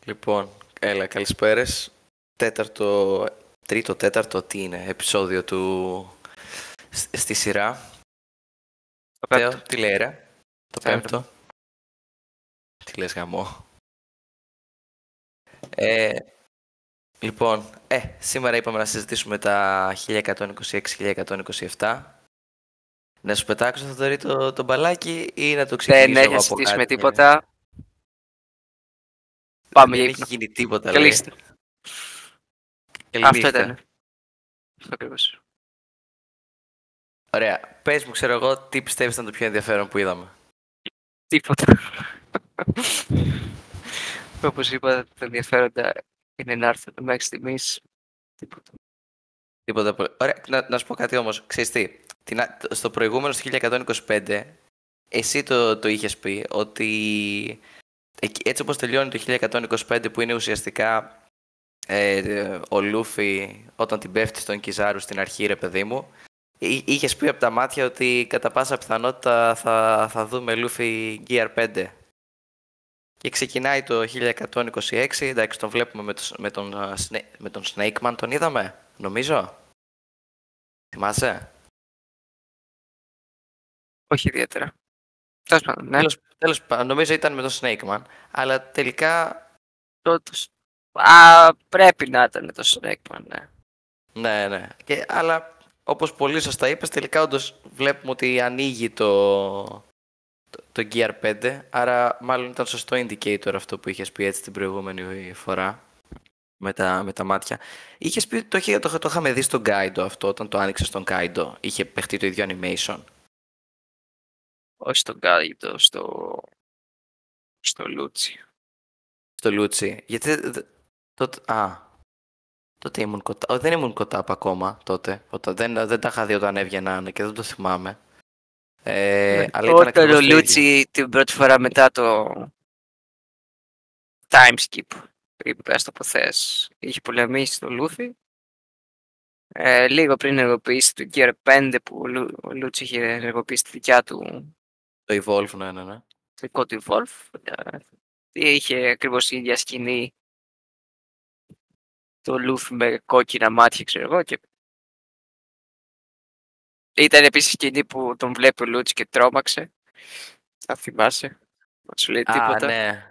Λοιπόν, έλα, καλησπέρες. Τρίτο, τέταρτο, τι είναι, επεισόδιο στη σειρά. Το Θέο, πέμπτο. τι λέει ρε, το Το πέμπτο. Τι λες γαμό. Ε, λοιπόν, σήμερα είπαμε να συζητήσουμε τα 1126-1127. Να σου πετάξω θα το μπαλάκι ή να το Δεν ξεκινήσω έχει εγώ να από συζητήσουμε κάτι. τίποτα. Πάμε για Δεν έχει ύπνο. γίνει τίποτα, λέει. Κλείστε. Καλή Αυτό νύχτα. ήταν. Αυτό ακριβώς. Ωραία. Πες μου, ξέρω εγώ, τι πιστεύεις ήταν το πιο ενδιαφέρον που είδαμε. Τίποτα. Όπως είπα, τα ενδιαφέροντα είναι να έρθουν μέχρι στιγμής. Τίποτα. Τίποτα πολύ. Ωραία, να σου πω κάτι όμως. Ξέρεις τι, στο προηγούμενο, στο 1125, εσύ το είχες πει ότι έτσι όπως τελειώνει το 1125 που είναι ουσιαστικά ο Λούφι όταν την πέφτει στον Κιζάρου στην αρχή, ρε παιδί μου, είχες πει από τα μάτια ότι κατά πάσα πιθανότητα θα δούμε Λούφι Gear 5. Και ξεκινάει το 1126, εντάξει, τον βλέπουμε με τον Snake Man, τον είδαμε, νομίζω. Θυμάσαι? Όχι ιδιαίτερα. Τέλος πάντων, ναι. Τέλος πάντων, νομίζω ήταν με τον Snake Man, αλλά τελικά... Πρέπει να ήταν το Snakeman, ναι. Ναι. Αλλά όπως πολύ σωστά είπες, τελικά όντως βλέπουμε ότι ανοίγει το Gear 5, άρα μάλλον ήταν σωστό indicator αυτό που είχες πει έτσι την προηγούμενη φορά με τα μάτια. Είχες πει, το είχαμε δει στον Kaido αυτό, όταν το άνοιξε στον Kaido, είχε παιχτεί το ίδιο animation. Όχι στον Κάλιτο, στο Λούτσι. Στο Λούτσι, γιατί τότε ήμουν κοντά. Δεν ήμουν κοντά ακόμα τότε. Δεν τα είχα δει όταν έβγαιναν και δεν το θυμάμαι. Αλλά ήταν Όταν ακριβώς ο το ίδιο. Λούτσι την πρώτη φορά μετά το time skip, πες το που θες, είχε πολεμήσει το Λούφι. Λίγο πριν ενεργοποιήσει το Gear 5 που ο Λούτσι είχε ενεργοποιήσει τη δικιά του, Το Evolve, ναι. το δικό του Evolve. Είχε ακριβώς η ίδια σκηνή το Λούφι με κόκκινα μάτια, ξέρω εγώ. Και... ήταν επίσης σκηνή που τον βλέπει ο Λούτσι και τρόμαξε. Θα θυμάσαι. Δεν σου λέει τίποτα. Ναι.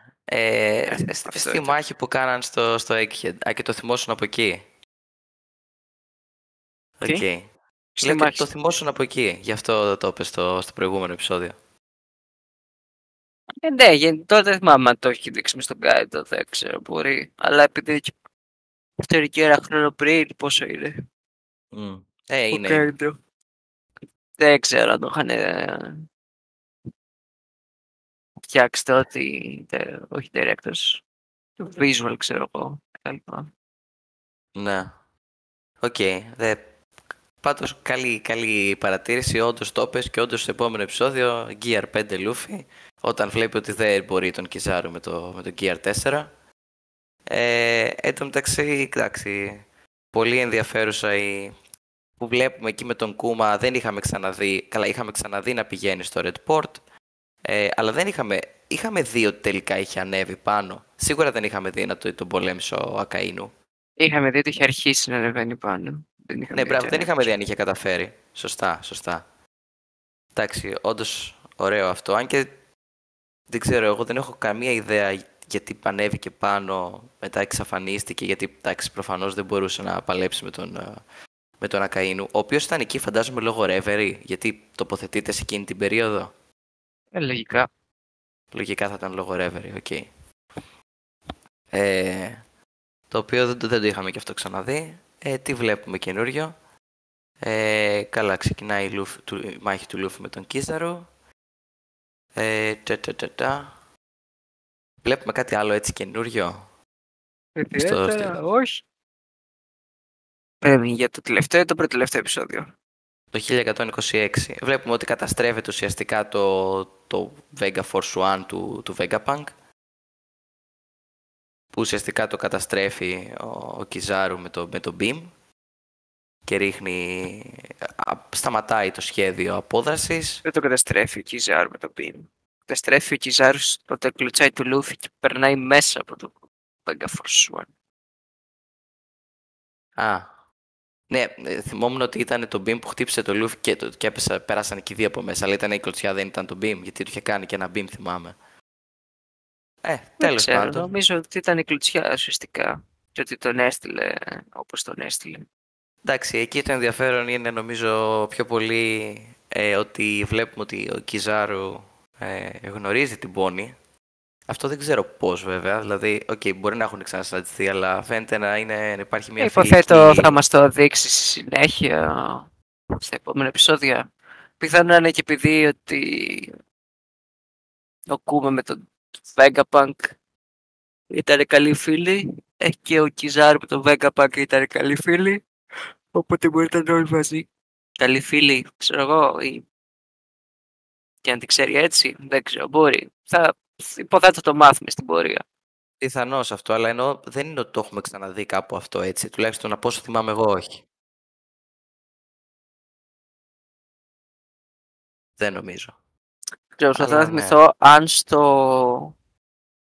Στη ήταν. μάχη που κάναν στο Egghead. Και το θυμόσουν από εκεί. Τι? Okay. Στη Λέω και μάχη. το θυμόσουν από εκεί. Γι' αυτό το είπες στο προηγούμενο επεισόδιο. Ναι, τότε θυμάμαι αν το έχει δείξει μες στον Kaido, δεν ξέρω, μπορεί. Αλλά επειδή έχει ένα χρόνο πριν, πόσο είναι. Είναι. Kaido. Δεν ξέρω αν το είχαν φτιάξει τότε, όχι directors. Το visual, ξέρω εγώ. Ναι. Οκ. Πάντως καλή παρατήρηση. Όντως το είπες και όντως στο επόμενο επεισόδιο Gear 5 Luffy, όταν βλέπει ότι δεν μπορεί τον Kizaru με το Gear 4. Εν τω μεταξύ, εντάξει, πολύ ενδιαφέρουσα που βλέπουμε εκεί με τον Kuma. Δεν είχαμε ξαναδεί, είχαμε ξαναδεί να πηγαίνει στο Red Port, αλλά δεν είχαμε δει ότι τελικά είχε ανέβει πάνω. Σίγουρα δεν είχαμε δει να τον πολέμησε ο Ακαΐνου. Είχαμε δει ότι είχε αρχίσει να ανεβαίνει πάνω. Ναι, μπράβο, δεν είχαμε δει αν είχε καταφέρει. Σωστά. Εντάξει, όντως ωραίο αυτό. Αν και δεν ξέρω, εγώ δεν έχω καμία ιδέα γιατί ανέβηκε πάνω, μετά εξαφανίστηκε, γιατί εντάξει, προφανώς δεν μπορούσε να παλέψει με τον Ακαΐνου, ο οποίος ήταν εκεί φαντάζομαι λόγω Reverie, γιατί τοποθετείται σε εκείνη την περίοδο. Λογικά. Λογικά θα ήταν λόγω Reverie, οκ. Το οποίο δεν το είχαμε και αυτό ξαναδεί. Τι βλέπουμε καινούριο? Καλά, ξεκινάει η μάχη του Λούφι με τον Kizaru. Βλέπουμε κάτι άλλο έτσι καινούριο? Όχι. Πρέπει για το τελευταίο ή το προτελευταίο επεισόδιο. Το 1126. Βλέπουμε ότι καταστρέφεται ουσιαστικά το Vega Force One του Vegapunk. Που ουσιαστικά το καταστρέφει ο Kizaru με το Beam. Και σταματάει το σχέδιο απόδρασης. Δεν το καταστρέφει ο Kizaru με το Beam. Καταστρέφει ο Kizaru όταν κλωτσάει το Luffy και περνάει μέσα από το Megaforce One. Α, ναι, θυμόμουν ότι ήταν το beam που χτύπησε το Luffy και πέρασαν και οι δύο από μέσα. Αλλά ήταν η κλωτσιά, δεν ήταν το beam, γιατί του είχε κάνει και ένα beam, θυμάμαι. Δεν Τέλος ξέρω, πάντων. νομίζω ότι ήταν η κλωτσιά ουσιαστικά και ότι τον έστειλε όπως τον έστειλε. Εντάξει, εκεί το ενδιαφέρον είναι νομίζω πιο πολύ ότι βλέπουμε ότι ο Κιζάρου γνωρίζει την Bonnie. Αυτό δεν ξέρω πώς βέβαια, δηλαδή, μπορεί να έχουν ξανασυναντηθεί, αλλά φαίνεται να υπάρχει μια Υποθέτω θα φιλική... μας το δείξει στη συνέχεια στα επόμενα επεισόδια. Πιθανόν να είναι και επειδή ότι ο Κούμα με τον Vegapunk ήταν καλοί φίλοι και ο Κιζάρου με τον Vegapunk ήταν καλοί φίλοι, οπότε μπορεί να ήταν όλοι μαζί. Καλοί φίλοι, ξέρω εγώ, ή και αν την ξέρει έτσι, δεν ξέρω, μπορεί. Υποθέτω το μάθουμε στην πορεία. Πιθανώς αυτό, αλλά ενώ δεν είναι ότι το έχουμε ξαναδεί κάπου αυτό έτσι, τουλάχιστον από όσο θυμάμαι εγώ όχι. Δεν νομίζω. Ξέρω, θα Αλλά ναι. θυμηθώ αν στο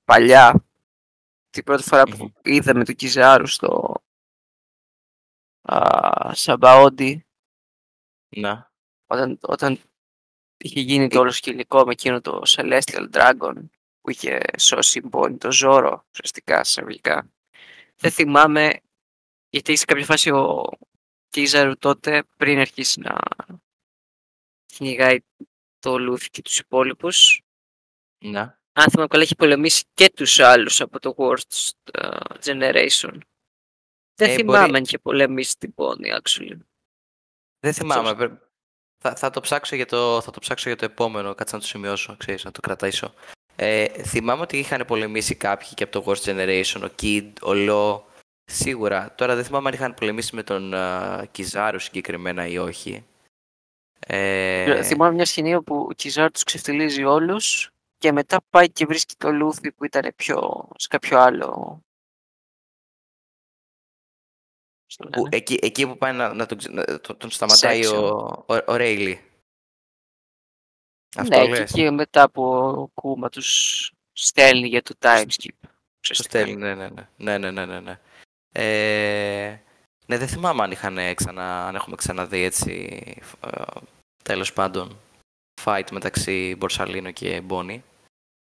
παλιά, την πρώτη φορά που είδαμε τον Κιζάρου στο Σαμπαόντι, Να. όταν είχε γίνει το όλο σκηνικό με εκείνο το Celestial Dragon που είχε σώσει η Bonnie, το Ζόρο, ουσιαστικά, εισαγωγικά. Δεν θυμάμαι, γιατί σε κάποια φάση ο Κίζαρου τότε, πριν αρχίσει να κυνηγάει το Λούφι και τους υπόλοιπους, Να. αν θυμάμαι καλά, έχει πολεμήσει και τους άλλους από το Worst Generation. Δεν θυμάμαι αν είχε πολεμήσει την Bonnie, actually. Δεν θυμάμαι. Θα το ψάξω για το επόμενο, κάτσε να το σημειώσω, ξέρεις, να το κρατήσω. Θυμάμαι ότι είχαν πολεμήσει κάποιοι και από το Worst Generation, ο Kid, ο Law, σίγουρα. Τώρα δεν θυμάμαι αν είχαν πολεμήσει με τον Kizaru συγκεκριμένα ή όχι. Θυμάμαι μια σκηνή όπου ο Κιζάρου τους ξεφτιλίζει όλους και μετά πάει και βρίσκει το Λούφι που ήταν σε κάποιο άλλο. Εκεί που πάει τον σταματάει ο Ρέιλι. Αυτό Ναι, λες. και μετά από ο Κούμα τους στέλνει για το timeskip. Το στέλνει, ναι. Ναι, δεν θυμάμαι αν έχουμε ξαναδεί έτσι, τέλος πάντων, fight μεταξύ Μπορσαλίνο και Μπόνι.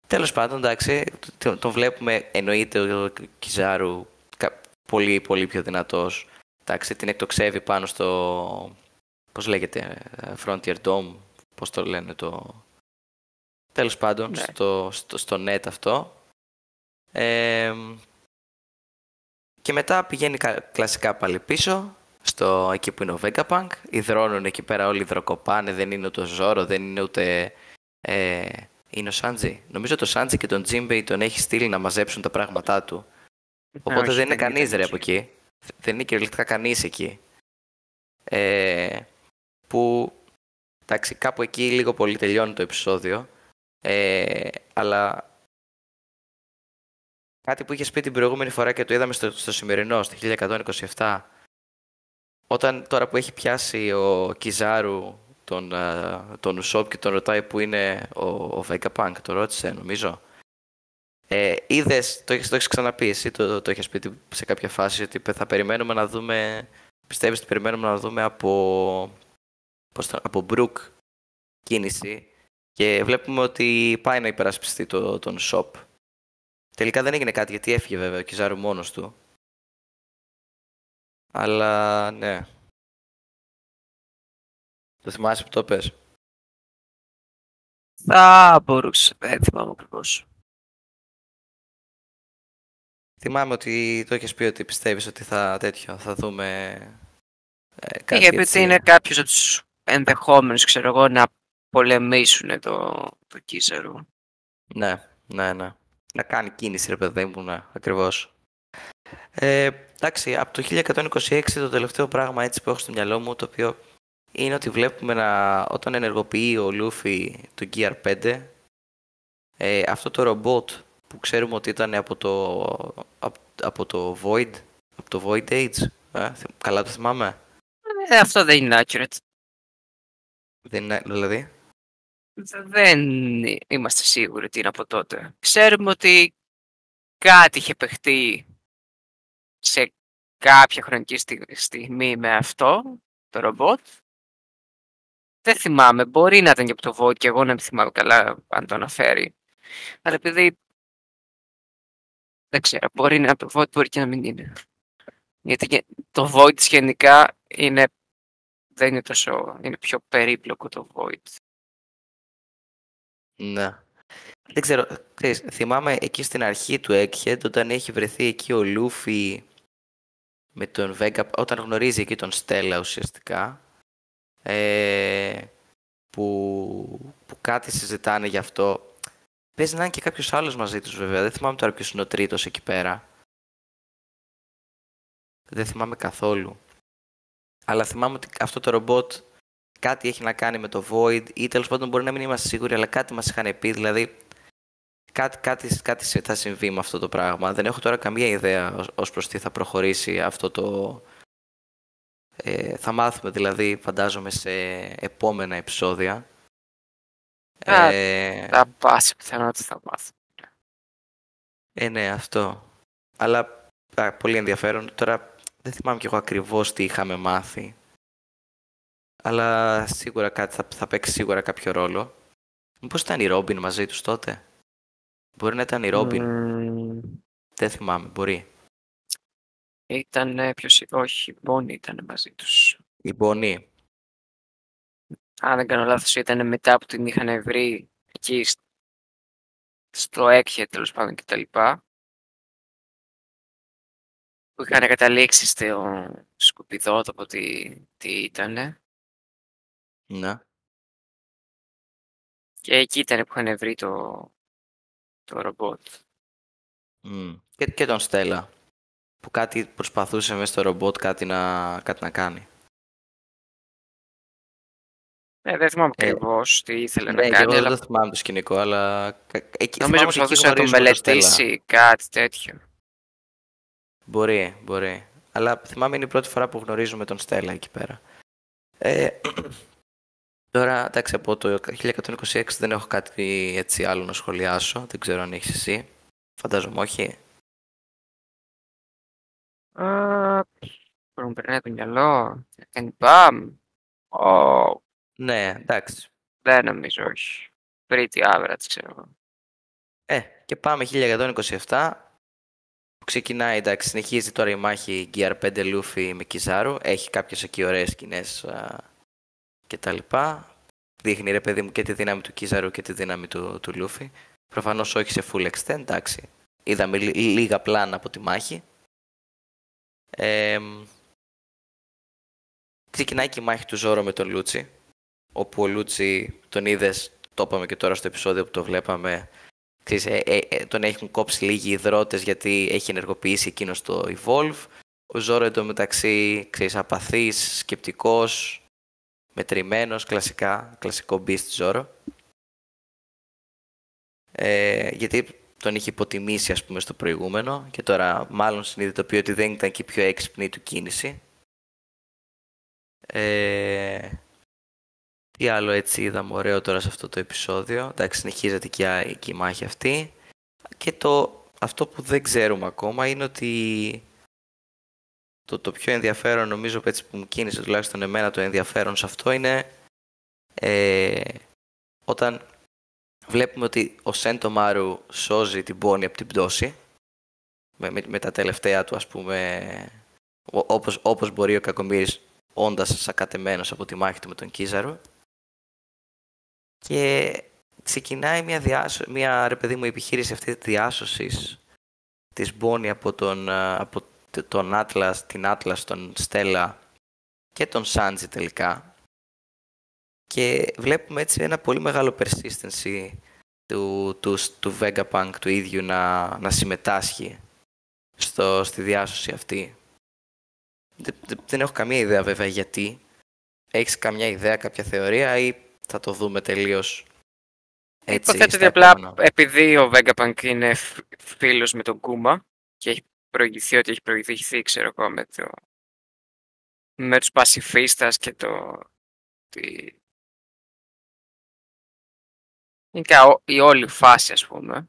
Τέλος πάντων, εντάξει, τον βλέπουμε, εννοείται ο Κιζάρου πολύ πολύ πιο δυνατός. Εντάξει, την εκτοξεύει πάνω στο, πώς λέγεται, Frontier Dome, πώς το λένε τέλος πάντων, Ναι. στο net αυτό. Και μετά πηγαίνει κλασικά πάλι πίσω, εκεί που είναι ο Vegapunk. Υδρώνουν εκεί πέρα όλοι, υδροκοπάνε, δεν είναι ούτε ο Ζόρο, δεν είναι ούτε... είναι ο Σάντζι. Νομίζω το Σάντζι και τον Τζίμπεϊ τον έχει στείλει να μαζέψουν τα πράγματά του. Οπότε δεν είναι κανείς ρε από εκεί. Δεν είναι κυριολεκτικά κανείς εκεί. Που, εντάξει, κάπου εκεί λίγο πολύ τελειώνει το επεισόδιο. Αλλά κάτι που είχες πει την προηγούμενη φορά και το είδαμε στο σημερινό, στο 1127, τώρα που έχει πιάσει ο Κιζάρου τον Ουσόπ και τον ρωτάει που είναι ο Vegapunk, το ρώτησε νομίζω. Είδες, το έχεις ξαναπεί εσύ, το έχεις πει σε κάποια φάση, ότι θα περιμένουμε να δούμε, πιστεύεις ότι περιμένουμε να δούμε από Brook κίνηση και βλέπουμε ότι πάει να υπερασπιστεί τον Ουσόπ. Τελικά δεν έγινε κάτι γιατί έφυγε βέβαια ο Κιζάρου μόνος του. Αλλά ναι. Το θυμάσαι που το πες. Θα μπορούσε, δεν θυμάμαι ακριβώς. Θυμάμαι ότι το έχεις πει ότι πιστεύεις ότι θα δούμε κάτι Είχε πει έτσι. ότι είναι κάποιος από τους ενδεχόμενους, ξέρω εγώ, να πολεμήσουν το Κίζαρου. Ναι. Να κάνει κίνηση ρε παιδί μου, ναι, ακριβώς. Εντάξει, από το 1126 το τελευταίο πράγμα έτσι που έχω στο μυαλό μου, το οποίο είναι ότι βλέπουμε όταν ενεργοποιεί ο Λούφι το Gear 5, αυτό το ρομπότ που ξέρουμε ότι ήταν από το Void, από το Void Age, καλά το θυμάμαι. Αυτό δεν είναι accurate. Δεν είναι, δηλαδή. Δεν είμαστε σίγουροι ότι είναι από τότε. Ξέρουμε ότι κάτι είχε παιχτεί σε κάποια χρονική στιγμή με αυτό το ρομπότ. Δεν θυμάμαι, μπορεί να ήταν και από το Void και εγώ να μην θυμάμαι καλά αν το αναφέρει. Αλλά επειδή δεν ξέρω, μπορεί να είναι από το Void, μπορεί και να μην είναι. Γιατί το Void γενικά δεν είναι τόσο, είναι πιο περίπλοκο το Void. Ναι. Δεν ξέρω, ξέρεις, θυμάμαι εκεί στην αρχή του Egghead, όταν έχει βρεθεί εκεί ο Λούφι με τον Vega, όταν γνωρίζει εκεί τον Στέλλα ουσιαστικά, που κάτι συζητάνε γι' αυτό. Παίζει να είναι και κάποιος άλλος μαζί τους βέβαια, δεν θυμάμαι τώρα ποιος είναι ο τρίτος εκεί πέρα. Δεν θυμάμαι καθόλου. Αλλά θυμάμαι ότι αυτό το ρομπότ κάτι έχει να κάνει με το Void ή τέλος πάντων μπορεί να μην είμαστε σίγουροι, αλλά κάτι μας είχαν πει, δηλαδή κάτι θα συμβεί με αυτό το πράγμα. Δεν έχω τώρα καμία ιδέα ως προς τι θα προχωρήσει αυτό το... θα μάθουμε δηλαδή, φαντάζομαι, σε επόμενα επεισόδια. Θα πάσει πιθανότητα θα μάθουμε. Ναι, αυτό. Αλλά πολύ ενδιαφέρον. Τώρα δεν θυμάμαι κι εγώ ακριβώς τι είχαμε μάθει. Αλλά σίγουρα κάτι θα παίξει σίγουρα κάποιο ρόλο. Μήπως ήταν η Ρόμπιν μαζί τους τότε? Μπορεί να ήταν η Ρόμπιν. Δεν θυμάμαι, μπορεί. Ήταν όχι, η Bonnie ήταν μαζί τους. Η Bonnie. Αν δεν κάνω λάθος, ήταν μετά που την είχαν βρει εκεί στο Egghead, τέλος πάντων, και τα λοιπά. Που είχαν καταλήξει στο σκουπιδότοπο τι ήτανε. Ναι. Και εκεί ήταν που είχαν βρει το ρομπότ. Και τον Στέλλα. Που κάτι προσπαθούσε μέσα στο ρομπότ κάτι να κάνει. Δεν θυμάμαι ακριβώς τι ήθελε να Ναι, κάνει. εγώ Αλλά... δεν το θυμάμαι το σκηνικό, αλλά... Νομίζω προσπαθούσε να το μελετήσει κάτι τέτοιο. Μπορεί. Αλλά θυμάμαι είναι η πρώτη φορά που γνωρίζουμε τον Στέλλα εκεί πέρα. Τώρα, εντάξει, από το 1126 δεν έχω κάτι έτσι άλλο να σχολιάσω. Δεν ξέρω αν έχεις εσύ. Φαντάζομαι όχι. Μου περνάει το μυαλό. Κάνει μπαμ. Ναι, εντάξει. Δεν νομίζω, όχι. Pretty average, ξέρω εγώ. Και πάμε 1127. Ξεκινάει, εντάξει, συνεχίζει τώρα η μάχη Gear 5 Luffy με Kizaru. Έχει κάποιες εκεί ωραίες σκηνές και τα λοιπά. Δείχνει, ρε παιδί μου, και τη δύναμη του Kizaru και τη δύναμη του Luffy. Προφανώς όχι σε full extent, εντάξει. Είδαμε λίγα πλάνα από τη μάχη. Ξεκινάει και η μάχη του Ζόρο με τον Λούτσι. Όπου ο Λούτσι τον είδες, το είπαμε και τώρα στο επεισόδιο που το βλέπαμε. Τον έχουν κόψει λίγοι υδρότες γιατί έχει ενεργοποιήσει εκείνος το Evolve. Ο Ζόρο εντωμεταξύ, απαθής, σκεπτικός, μετρημένος, κλασικό beast Ζόρο. Γιατί τον είχε υποτιμήσει, ας πούμε, στο προηγούμενο και τώρα μάλλον συνειδητοποιεί ότι δεν ήταν και η πιο έξυπνη του κίνηση. Τι άλλο έτσι είδαμε ωραίο τώρα σε αυτό το επεισόδιο? Εντάξει, συνεχίζεται και η μάχη αυτή. Και αυτό που δεν ξέρουμε ακόμα είναι ότι το πιο ενδιαφέρον, νομίζω, έτσι που μου κίνησε τουλάχιστον εμένα το ενδιαφέρον σε αυτό είναι όταν βλέπουμε ότι ο Σέντομαρου σώζει την Bonnie από την πτώση με τα τελευταία του, ας πούμε, όπως μπορεί ο Κακομοίρης, όντας σακατεμένος από τη μάχη του με τον Kizaru. Και ξεκινάει μια ρε παιδί μου επιχείρηση αυτή της διάσωσης της Bonnie από τον Atlas, την Atlas, τον Stella και τον Sanji τελικά. Και βλέπουμε έτσι ένα πολύ μεγάλο persistency του Vegapunk του ίδιου να συμμετάσχει στη διάσωση αυτή. Δεν έχω καμία ιδέα βέβαια γιατί. Έχεις καμιά ιδέα, κάποια θεωρία ή θα το δούμε τελείως έτσι? Υποθέτω απλά επειδή ο Vegapunk είναι φίλος με τον Kuma και έχει προηγηθεί ότι έχει προηγηθεί, ξέρω εγώ, με τους πασιφίστας και η όλη φάση, ας πούμε.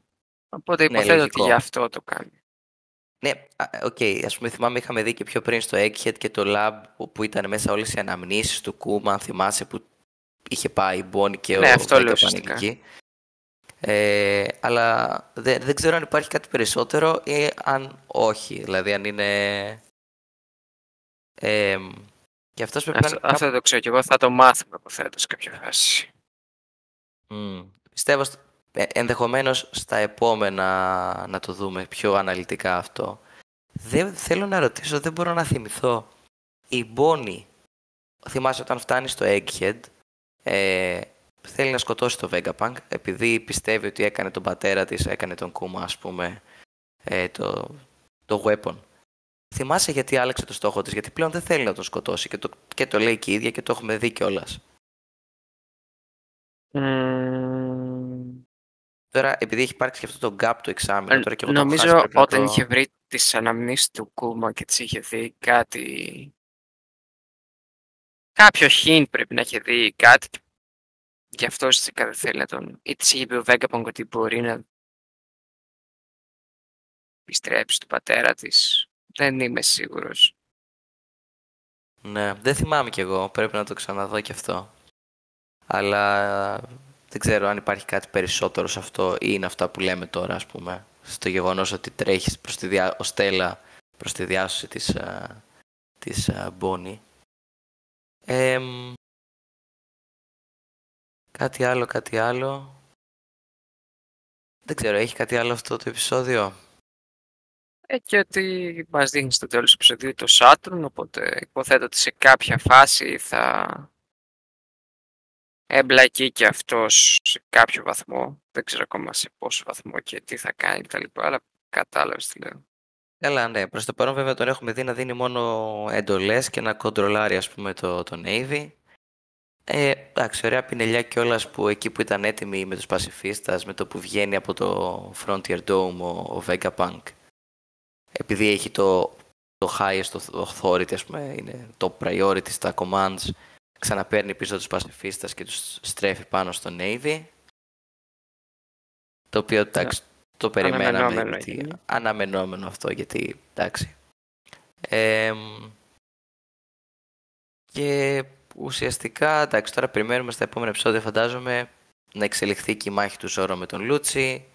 Οπότε Ναι, υποθέτω ότι γι' λογικό. αυτό το κάνει. Ναι, οκ, ας πούμε θυμάμαι είχαμε δει και πιο πριν στο Egghead και το Lab που ήταν μέσα όλες οι αναμνήσεις του Κούμα, αν θυμάσαι που είχε πάει η Bonnie και Ναι, ο αυτό λέω Vegapunk ουσιαστικά. εκεί. Αλλά δεν ξέρω αν υπάρχει κάτι περισσότερο ή αν όχι, δηλαδή αν είναι... Ε, και αυτός πρέπει να είναι Αυτό δεν το ξέρω κι εγώ, θα το μάθουμε υποθέτω σε κάποια φάση. Πιστεύω ενδεχομένως στα επόμενα να το δούμε πιο αναλυτικά αυτό. Δεν θέλω να ρωτήσω, δεν μπορώ να θυμηθώ. Η Bonnie, θυμάσαι όταν φτάνει στο Egghead, θέλει να σκοτώσει το Vegapunk επειδή πιστεύει ότι έκανε τον πατέρα της, έκανε τον Kuma ας πούμε, το weapon. Θυμάσαι γιατί άλλαξε το στόχο της, γιατί πλέον δεν θέλει να τον σκοτώσει και το λέει και η ίδια και το έχουμε δει κιόλας. Τώρα, επειδή έχει υπάρξει και αυτό το gap το εξάμηνο, τώρα και εγώ το έχω χάσει, Νομίζω πρέπει να όταν είχε το... βρει τις αναμνήσεις του Κούμα και τις είχε δει κάτι... Κάποιο hint πρέπει να είχε δει κάτι. Γι' αυτό ουσιαστικά δεν θέλει να τον... Ή της είχε πει ο Vegapunk ότι μπορεί να επιστρέψει στον πατέρα της. Δεν είμαι σίγουρος. Ναι, δεν θυμάμαι κι εγώ, πρέπει να το ξαναδώ κι αυτό. Αλλά δεν ξέρω αν υπάρχει κάτι περισσότερο σε αυτό ή είναι αυτά που λέμε τώρα, ας πούμε. Στο γεγονός ότι τρέχει προς ο Στέλλα προς τη διάσωση της Bonnie. Κάτι άλλο. Δεν ξέρω, έχει κάτι άλλο αυτό το επεισόδιο. Και ότι μας δείχνει στο τέλος του επεισοδίου το Saturn, οπότε υποθέτω ότι σε κάποια φάση θα εμπλακεί και αυτός σε κάποιο βαθμό. Δεν ξέρω ακόμα σε πόσο βαθμό και τι θα κάνει κτλ. Αλλά κατάλαβες τι λέω. Καλά, ναι. Προς το παρόν βέβαια τον έχουμε δει να δίνει μόνο εντολές και να κοντρολάρει ας πούμε το Navy. Εντάξει, ωραία πινελιά κιόλας που εκεί που ήταν έτοιμοι με τους πασιφίστας, με το που βγαίνει από το Frontier Dome ο Vegapunk. Επειδή έχει το highest authority, ας πούμε, είναι το priority στα commands, ξαναπαίρνει πίσω τους πασιφίστας και τους στρέφει πάνω στο Navy. Το οποίο, εντάξει, το περιμέναμε, Αναμενόμενο γιατί, είναι. αναμενόμενο αυτό, γιατί, εντάξει. Ε, και ουσιαστικά, εντάξει, τώρα περιμένουμε στα επόμενα επεισόδια, φαντάζομαι, να εξελιχθεί και η μάχη του Ζόρο με τον Λούτσι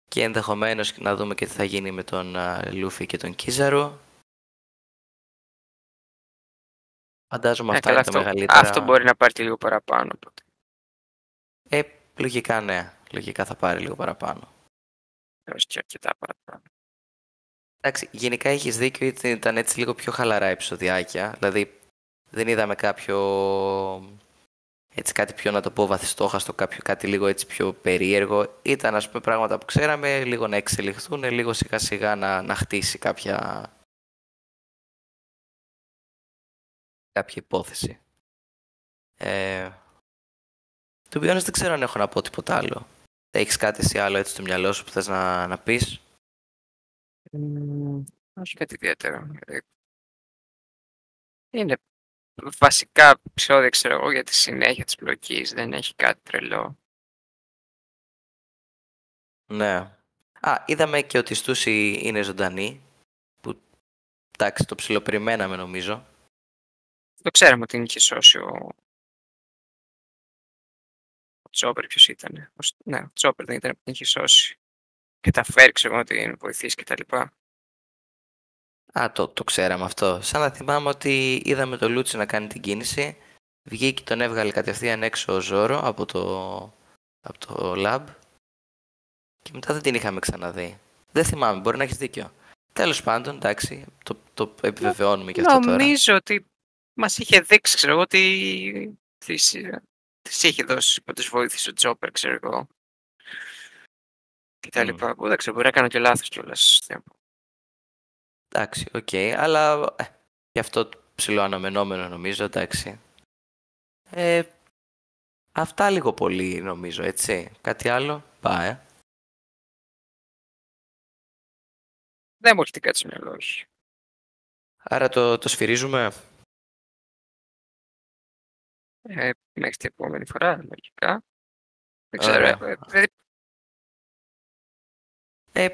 και ενδεχομένως να δούμε και τι θα γίνει με τον Λούφι και τον Κίζαρο. Φαντάζομαι αυτά Καλά, είναι τα αυτό μεγαλύτερα. μπορεί να πάρει και λίγο παραπάνω. Οπότε. Ε, λογικά ναι. Λογικά θα πάρει λίγο παραπάνω. Έως και αρκετά παραπάνω. Εντάξει, γενικά έχεις δίκιο, ήταν έτσι λίγο πιο χαλαρά επεισοδιάκια. Δηλαδή, δεν είδαμε κάποιο... Έτσι κάτι πιο, να το πω, βαθιστόχαστο, κάτι λίγο έτσι πιο περίεργο. Ήταν, ας πούμε, πράγματα που ξέραμε, λίγο να εξελιχθούν, λίγο σιγά σιγά να χτίσει κάποια υπόθεση. To be honest, δεν ξέρω αν έχω να πω τίποτα άλλο. Έχεις κάτι εσύ άλλο έτσι στο μυαλό σου που θες να πεις? Όχι κάτι ιδιαίτερο. Είναι βασικά επεισόδια, ξέρω εγώ, για τη συνέχεια της πλοκής. Δεν έχει κάτι τρελό. Ναι. Είδαμε και ότι η Στούση είναι ζωντανή. Που, εντάξει, το ψιλοπεριμέναμε νομίζω. Το ξέραμε ότι την είχε σώσει ο Τσόπερ. Ποιος ήταν? Ναι, ο Τσόπερ δεν ήταν που την είχε σώσει. Και τα φέρει, ξέρω εγώ, να την βοηθήσει κτλ. Το ξέραμε αυτό. Σαν να θυμάμαι ότι είδαμε το Λούτσι να κάνει την κίνηση. Βγήκε, τον έβγαλε κατευθείαν έξω ο Ζόρο από το lab. Και μετά δεν την είχαμε ξαναδεί. Δεν θυμάμαι, μπορεί να έχεις δίκιο. Τέλος πάντων, εντάξει, το επιβεβαιώνουμε και αυτό τώρα. Νομίζω ότι μας είχε δείξει, ξέρω εγώ, ότι της είχε δώσει που της βοήθησε ο Τσόπερ, ξέρω εγώ. Και τα λοιπά. Που δεν ξέρω, μπορεί να κάνω και λάθος κιόλας. Εντάξει, οκ, αλλά γι' αυτό ψηλό αναμενόμενο νομίζω, εντάξει. Αυτά λίγο πολύ νομίζω, έτσι. Κάτι άλλο, πάει. Δεν μου έρχεται κάτι στο μυαλό, όχι. Άρα το σφυρίζουμε. Μέχρι την επόμενη φορά, λογικά. Δεν ξέρω. Ωραία.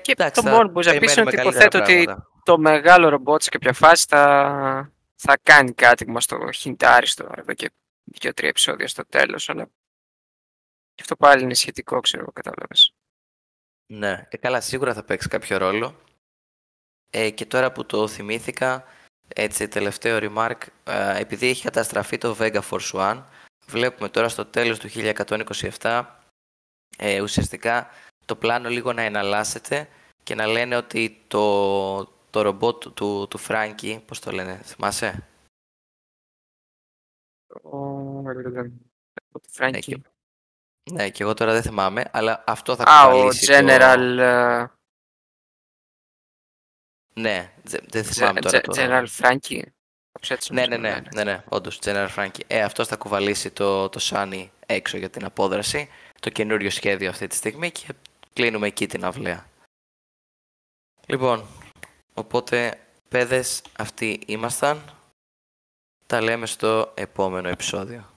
Και εντάξει, το μόνο που μπορείς να πεις είναι περιμένουμε ότι καλύτερα υποθέτω ότι πράγματα. το μεγάλο ρομπότ σε κάποια φάση θα κάνει κάτι που μας το χιντάρει εδώ και 2-3 επεισόδια στο τέλος, αλλά και αυτό πάλι είναι σχετικό, ξέρω εγώ, κατάλαβες. Ναι, καλά, σίγουρα θα παίξει κάποιο ρόλο. Και τώρα που το θυμήθηκα, έτσι, τελευταίο remark, επειδή έχει καταστραφεί το Vega Force One, βλέπουμε τώρα στο τέλος του 1127, ουσιαστικά το πλάνο λίγο να εναλλάσσεται και να λένε ότι το ρομπότ του Φράγκη, πώς το λένε, θυμάσαι? Ο Φράγκη. Ναι, και εγώ τώρα δεν θυμάμαι, αλλά αυτό θα Ο κουβαλήσει General, Ναι, δεν θυμάμαι τώρα το... General Frankie. Κάπως έτσι Ναι, νομίζω να λένε. ναι, όντως, General Frankie. Αυτός θα κουβαλήσει το Sunny έξω για την απόδραση, το καινούριο σχέδιο αυτή τη στιγμή και κλείνουμε εκεί την αυλαία. Λοιπόν, οπότε, παιδες, αυτοί ήμασταν. Τα λέμε στο επόμενο επεισόδιο.